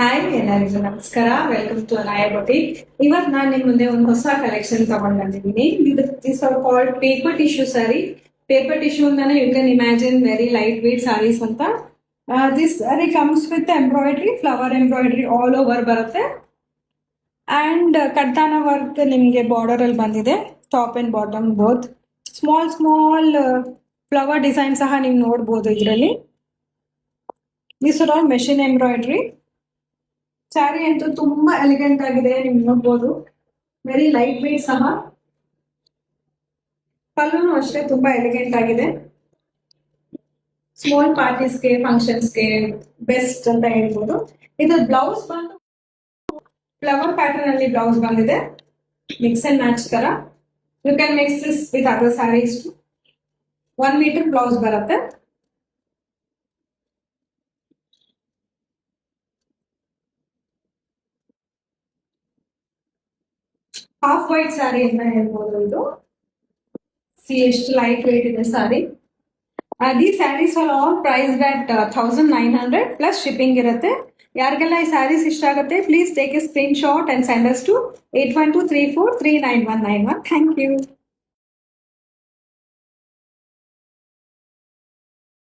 Hi ಎಲ್ಲರಿಗೂ ನಮಸ್ಕಾರ. Welcome to Anaya boutique. ಇವತ್ತು ನಾನು ನಿಮ್ಮ ಮುಂದೆ ಒಂದು ಹೊಸ ಕಲೆಕ್ಷನ್ ತಗೊಂಡು ಬಂದಿದ್ದೀನಿ. This are called paper tissue sari. Paper tissue ಅಂತಾನೆ you can imagine very light weight saris ಅಂತ. This sari comes with embroidery, flower embroidery all over ಬರುತ್ತೆ. ಅಂಡ್ ಕಡ್ತಾನ ವರ್ಕ್ ನಿಮಗೆ ಬಾರ್ಡರ್ ಅಲ್ಲಿ ಬಂದಿದೆ, top and bottom both. Small small flower design ಸಹ ನೀವು ನೋಡ್ಬೋದು ಇದರಲ್ಲಿ. This are all machine embroidery. Sari ಅಂತೂ ತುಂಬಾ ಎಲಿಗೆಂಟ್ ಆಗಿದೆ, ನೀವು ನೋಡ್ಬೋದು. ವೆರಿ ಲೈಟ್ ವೇಟ್ ಸಹ. ಪಲ್ಲುನು ಅಷ್ಟೇ ತುಂಬಾ ಎಲಿಗೆಂಟ್ ಆಗಿದೆ. ಸ್ಮಾಲ್ ಪಾರ್ಟೀಸ್ಗೆ, ಫಂಕ್ಷನ್ಸ್ಗೆ ಬೆಸ್ಟ್ ಅಂತ ಹೇಳ್ಬೋದು. ಇದು ಬ್ಲೌಸ್ ಬಂದು ಫ್ಲವರ್ ಪ್ಯಾಟರ್ನ್ ಅಲ್ಲಿ ಬ್ಲೌಸ್ ಬಂದಿದೆ, ಮಿಕ್ಸ್ ಅಂಡ್ ಮ್ಯಾಚ್ ತರ. You can mix this with other saris. 1 metre blouse ಬರುತ್ತೆ. ಹಾಫ್ ವೈಟ್ ಸ್ಯಾರಿ ಅಂತ ಹೇಳ್ಬೋದು ಇದು. ಸಿ ಎಷ್ಟು ಲೈಟ್ ವೇಟ್ ಇದೆ sari. These saris are all priced at 1900 plus shipping ಇರುತ್ತೆ. ಯಾರಿಗೆಲ್ಲ ಈ ಸ್ಯಾರೀಸ್ ಇಷ್ಟ ಆಗುತ್ತೆ, please take a screen shot and send us to 8123439191. Thank you.